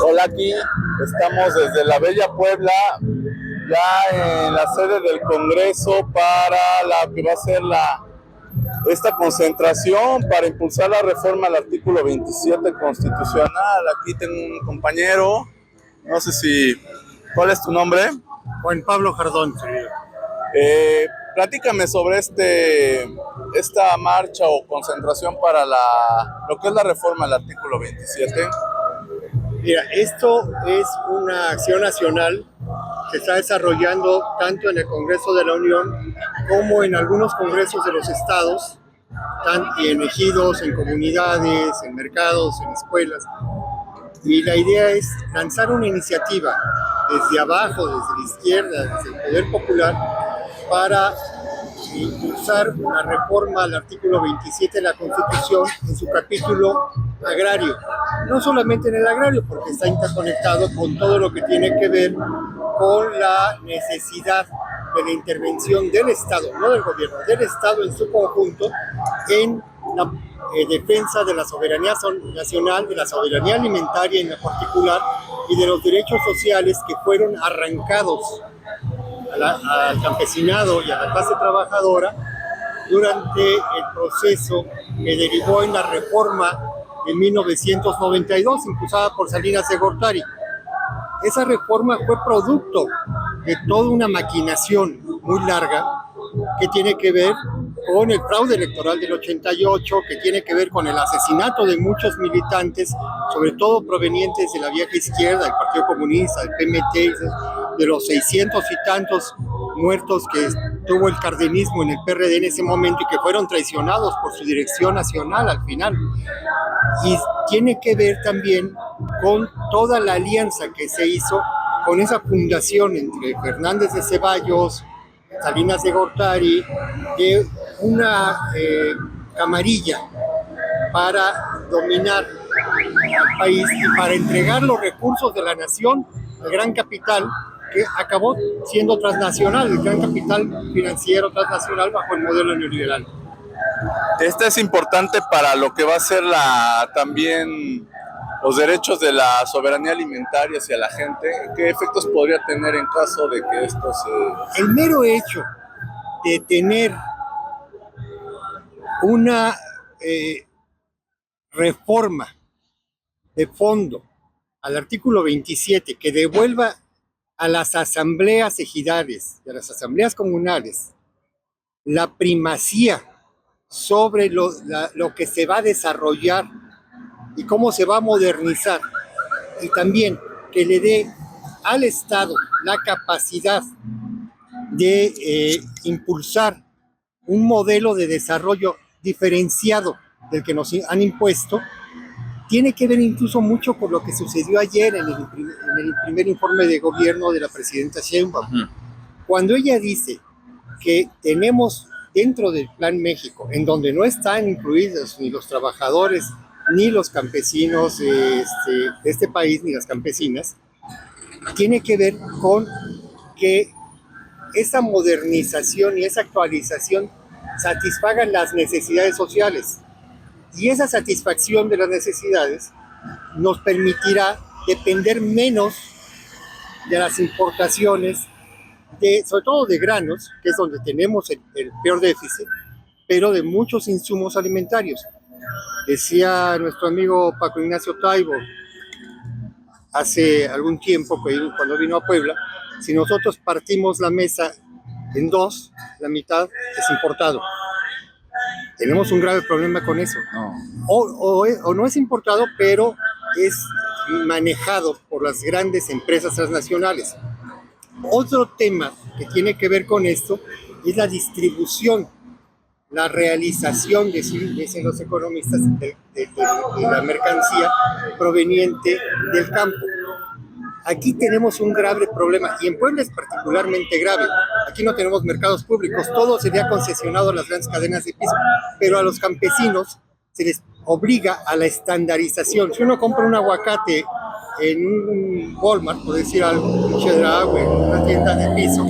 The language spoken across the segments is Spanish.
Hola, aquí estamos desde la Bella Puebla, ya en la sede del Congreso para la que va a ser esta concentración para impulsar la reforma al artículo 27 constitucional. Aquí tengo un compañero, no sé si, ¿cuál es tu nombre? Juan Pablo Jardón, señor. Platícame sobre esta marcha o concentración para lo que es la reforma al artículo 27. Mira, esto es una acción nacional que está desarrollando tanto en el Congreso de la Unión como en algunos congresos de los estados, en ejidos, en comunidades, en mercados, en escuelas. Y la idea es lanzar una iniciativa desde abajo, desde la izquierda, desde el poder popular, para impulsar una reforma al artículo 27 de la Constitución en su capítulo agrario. No solamente en el agrario, porque está interconectado con todo lo que tiene que ver con la necesidad de la intervención del Estado, no del gobierno, del Estado en su conjunto, en la defensa de la soberanía nacional, de la soberanía alimentaria en particular, y de los derechos sociales que fueron arrancados al campesinado y a la clase trabajadora durante el proceso que derivó en la reforma de 1992, impulsada por Salinas de Gortari. Esa reforma fue producto de toda una maquinación muy larga que tiene que ver con el fraude electoral del 88, que tiene que ver con el asesinato de muchos militantes, sobre todo provenientes de la vieja izquierda, del Partido Comunista, del PMT, de los 600 y tantos muertos que tuvo el cardenismo en el PRD en ese momento y que fueron traicionados por su dirección nacional al final. Y tiene que ver también con toda la alianza que se hizo con esa fundación entre Fernández de Ceballos, Salinas de Gortari, de una camarilla para dominar al país y para entregar los recursos de la nación al gran capital, que acabó siendo transnacional, el gran capital financiero transnacional bajo el modelo neoliberal. Este es importante para lo que va a ser también los derechos de la soberanía alimentaria hacia la gente. ¿Qué efectos podría tener en caso de que esto se... El mero hecho de tener una reforma de fondo al artículo 27 que devuelva a las asambleas ejidales y a las asambleas comunales la primacía sobre lo que se va a desarrollar y cómo se va a modernizar, y también que le dé al Estado la capacidad de impulsar un modelo de desarrollo diferenciado del que nos han impuesto, tiene que ver incluso mucho con lo que sucedió ayer en el primer informe de gobierno de la presidenta Sheinbaum. Cuando ella dice que tenemos dentro del Plan México, en donde no están incluidos ni los trabajadores ni los campesinos de este país, ni las campesinas, tiene que ver con que esa modernización y esa actualización satisfagan las necesidades sociales. Y esa satisfacción de las necesidades nos permitirá depender menos de las importaciones, sobre todo de granos, que es donde tenemos el peor déficit, pero de muchos insumos alimentarios. Decía nuestro amigo Paco Ignacio Taibo hace algún tiempo, cuando vino a Puebla, si nosotros partimos la mesa en dos, la mitad es importado. Tenemos un grave problema con eso. O no es importado, pero es manejado por las grandes empresas transnacionales. Otro tema que tiene que ver con esto es la distribución, la realización, dicen los economistas, de la mercancía proveniente del campo. Aquí tenemos un grave problema, y en Puebla es particularmente grave. Aquí no tenemos mercados públicos, todo sería concesionado a las grandes cadenas de piso, pero a los campesinos se les obliga a la estandarización. Si uno compra un aguacate en un Walmart, por decir algo, un Chedraui, en una tienda de piso,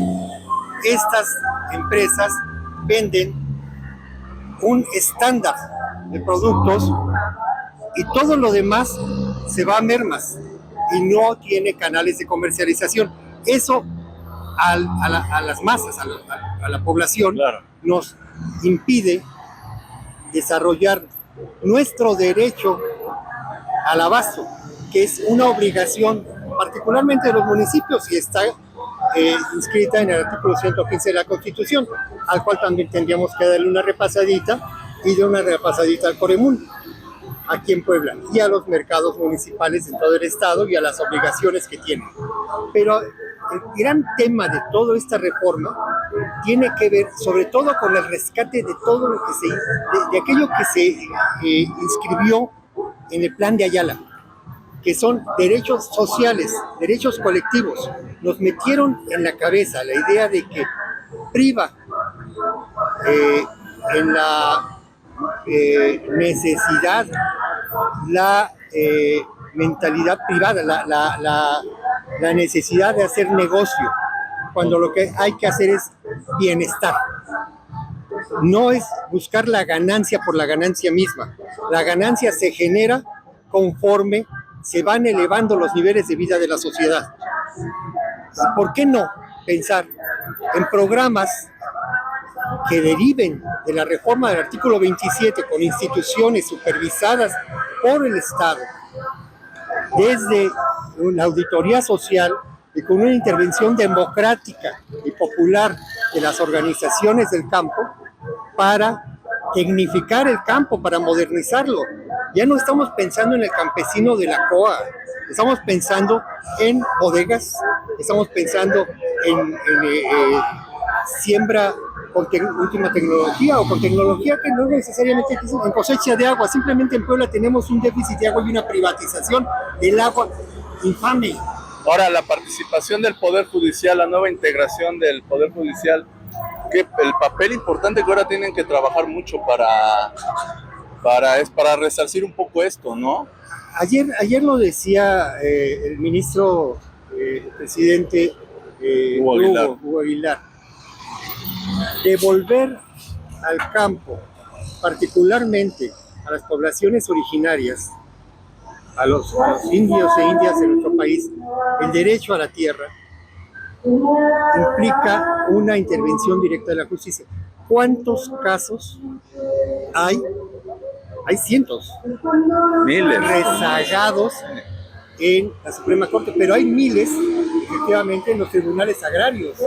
estas empresas venden un estándar de productos y todo lo demás se va a mermas y no tiene canales de comercialización. Eso a las masas, a la población, Claro. nos impide desarrollar nuestro derecho al abasto, que es una obligación particularmente de los municipios y está inscrita en el artículo 115 de la Constitución, al cual también tendríamos que darle una repasadita y de una repasadita al Coremún, aquí en Puebla, y a los mercados municipales de todo el estado y a las obligaciones que tienen. Pero el gran tema de toda esta reforma tiene que ver sobre todo con el rescate de todo lo que de aquello que se inscribió en el Plan de Ayala, que son derechos sociales, derechos colectivos. Nos metieron en la cabeza la idea de que priva en la necesidad, la mentalidad privada, la necesidad de hacer negocio, cuando lo que hay que hacer es bienestar. No es buscar la ganancia por la ganancia misma. La ganancia se genera conforme se van elevando los niveles de vida de la sociedad. ¿Por qué no pensar en programas que deriven de la reforma del artículo 27 con instituciones supervisadas por el Estado, desde una auditoría social y con una intervención democrática y popular de las organizaciones del campo para tecnificar el campo, para modernizarlo? Ya no estamos pensando en el campesino de la COA, estamos pensando en bodegas, estamos pensando en siembra con última tecnología o con tecnología que no necesariamente en cosecha de agua. Simplemente en Puebla tenemos un déficit de agua y una privatización del agua infame. Ahora, la participación del Poder Judicial, la nueva integración del Poder Judicial, que el papel importante que ahora tienen que trabajar mucho para resarcir un poco esto, ¿no? Ayer lo decía el ministro presidente Hugo Aguilar. Devolver al campo, particularmente a las poblaciones originarias, a los indios e indias de nuestro país, el derecho a la tierra, implica una intervención directa de la justicia. ¿Cuántos casos hay? Hay cientos, Miles, rezagados en la Suprema Corte, pero hay miles, efectivamente, en los tribunales agrarios,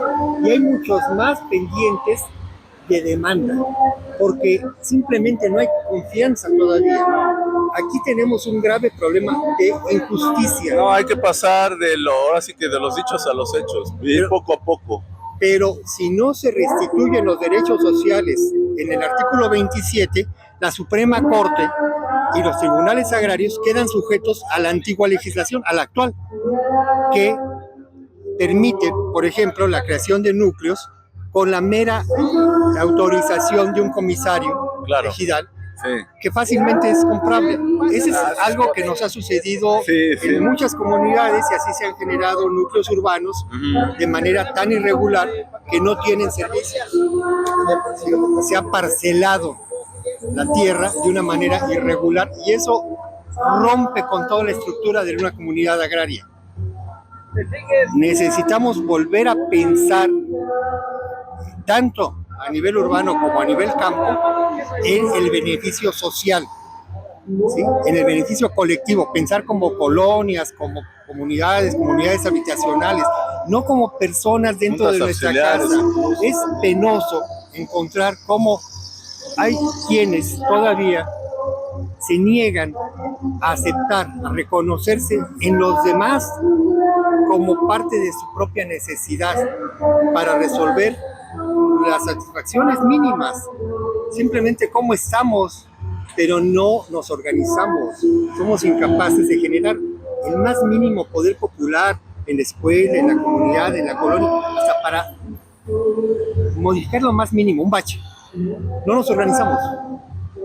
y hay muchos más pendientes de demanda, porque simplemente no hay confianza todavía. Aquí tenemos un grave problema de injusticia. No, hay que pasar ahora sí que de los dichos a los hechos, ir poco a poco. Pero si no se restituyen los derechos sociales en el artículo 27, la Suprema Corte y los tribunales agrarios quedan sujetos a la antigua legislación, a la actual, que permite, por ejemplo, la creación de núcleos con la mera autorización de un comisario ejidal, sí, que fácilmente es comprable. Ese es algo que nos ha sucedido en muchas comunidades, y así se han generado núcleos urbanos de manera tan irregular que no tienen servicios. Se ha parcelado la tierra de una manera irregular y eso rompe con toda la estructura de una comunidad agraria. Necesitamos volver a pensar, tanto a nivel urbano como a nivel campo, en el beneficio social, ¿sí? En el beneficio colectivo, pensar como colonias, como comunidades habitacionales, no como personas dentro de nuestra casa. Es penoso encontrar cómo hay quienes todavía se niegan a aceptar, a reconocerse en los demás como parte de su propia necesidad para resolver las satisfacciones mínimas, simplemente cómo estamos, pero no nos organizamos. Somos incapaces de generar el más mínimo poder popular en la escuela, en la comunidad, en la colonia, hasta para modificar lo más mínimo, un bache. No nos organizamos,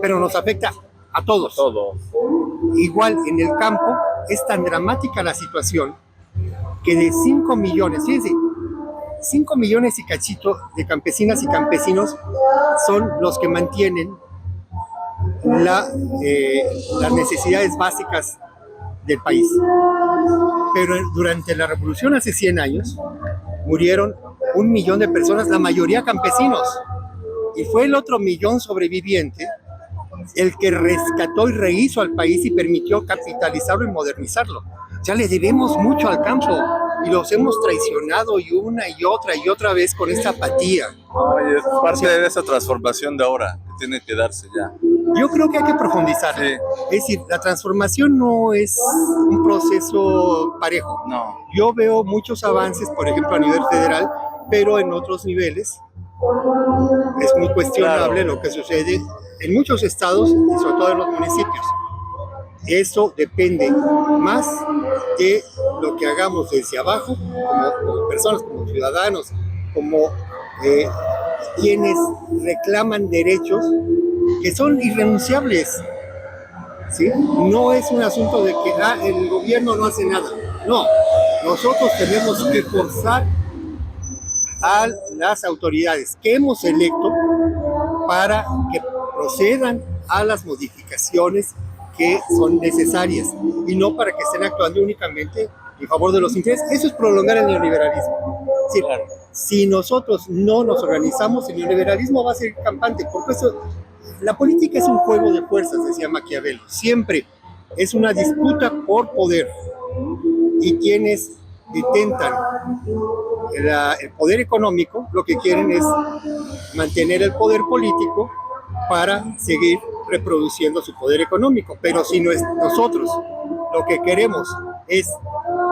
pero nos afecta a todos. Igual en el campo es tan dramática la situación que de 5 millones, fíjense, 5 millones y cachito de campesinas y campesinos son los que mantienen las necesidades básicas del país. Pero durante la revolución hace 100 años murieron 1 millón de personas, la mayoría campesinos. Y fue el otro millón sobreviviente el que rescató y rehizo al país y permitió capitalizarlo y modernizarlo. Ya le debemos mucho al campo y los hemos traicionado y una y otra vez con esta apatía. Oye, es parte de esa transformación de ahora que tiene que darse ya. Yo creo que hay que profundizar. Sí. Es decir, la transformación no es un proceso parejo. No. Yo veo muchos avances, por ejemplo, a nivel federal, pero en otros niveles es muy cuestionable lo que sucede en muchos estados y sobre todo en los municipios. Eso depende más de lo que hagamos desde abajo, como personas, como ciudadanos, como quienes reclaman derechos que son irrenunciables, ¿sí? No es un asunto de que el gobierno no hace nada. No, nosotros tenemos que forzar a las autoridades que hemos electo para que procedan a las modificaciones que son necesarias y no para que estén actuando únicamente en favor de los intereses. Eso es prolongar el neoliberalismo. Sí, claro. Si nosotros no nos organizamos, el neoliberalismo va a ser campante. Porque eso, la política es un juego de fuerzas, decía Maquiavelo. Siempre es una disputa por poder. Y quienes detentan el poder económico, lo que quieren es mantener el poder político para seguir reproduciendo su poder económico. Pero si nosotros lo que queremos es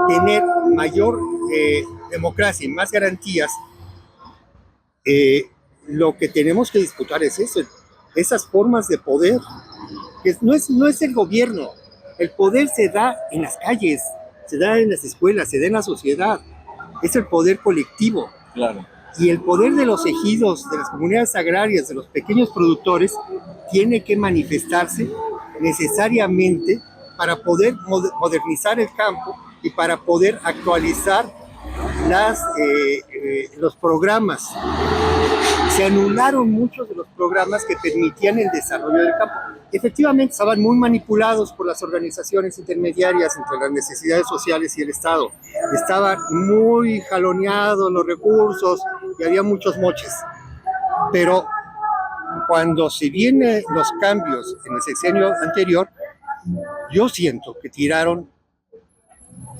tener mayor democracia y más garantías, lo que tenemos que disputar es eso, esas formas de poder, que no es el gobierno. El poder se da en las calles, se da en las escuelas, se da en la sociedad. Es el poder colectivo. Claro. Y el poder de los ejidos, de las comunidades agrarias, de los pequeños productores, tiene que manifestarse necesariamente para poder modernizar el campo y para poder actualizar los programas. Se anularon muchos de los programas que permitían el desarrollo del campo. Efectivamente, estaban muy manipulados por las organizaciones intermediarias entre las necesidades sociales y el Estado. Estaban muy jaloneados los recursos y había muchos moches. Pero cuando se vienen los cambios en el sexenio anterior, yo siento que tiraron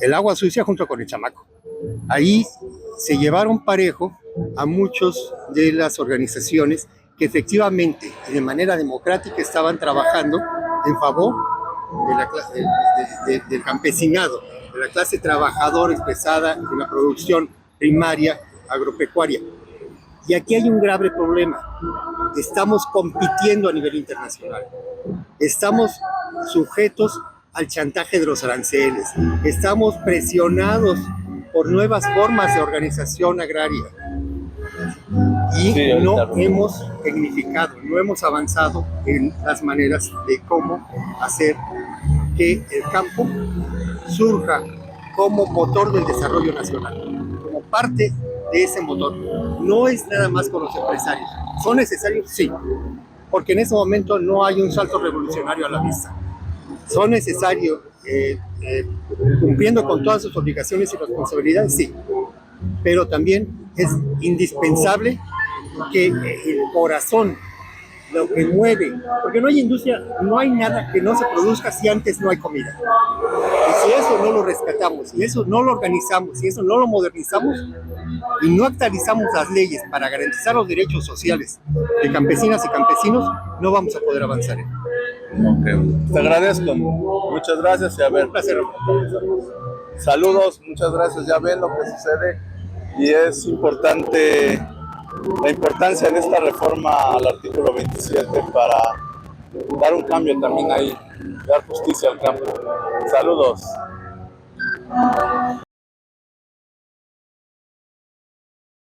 el agua sucia junto con el chamaco. Ahí se llevaron parejo a muchos de las organizaciones que efectivamente y de manera democrática estaban trabajando en favor del campesinado, de la clase trabajadora expresada en la producción primaria agropecuaria. Y aquí hay un grave problema. Estamos compitiendo a nivel internacional. Estamos sujetos al chantaje de los aranceles. Estamos presionados por nuevas formas de organización agraria. Y no hemos tecnificado, no hemos avanzado en las maneras de cómo hacer que el campo surja como motor del desarrollo nacional, como parte de ese motor. No es nada más con los empresarios. ¿Son necesarios? Sí, porque en ese momento no hay un salto revolucionario a la vista. ¿Son necesarios cumpliendo con todas sus obligaciones y responsabilidades? Sí, pero también es indispensable que el corazón, lo que mueve, porque no hay industria, no hay nada que no se produzca si antes no hay comida. Y si eso no lo rescatamos, si eso no lo organizamos, si eso no lo modernizamos y no actualizamos las leyes para garantizar los derechos sociales de campesinas y campesinos, no vamos a poder avanzar. Okay. Te agradezco, muchas gracias y a ver. Un placer. Saludos, muchas gracias, ya ven lo que sucede y es importante la importancia de esta reforma al artículo 27 para dar un cambio también ahí, dar justicia al campo. Saludos.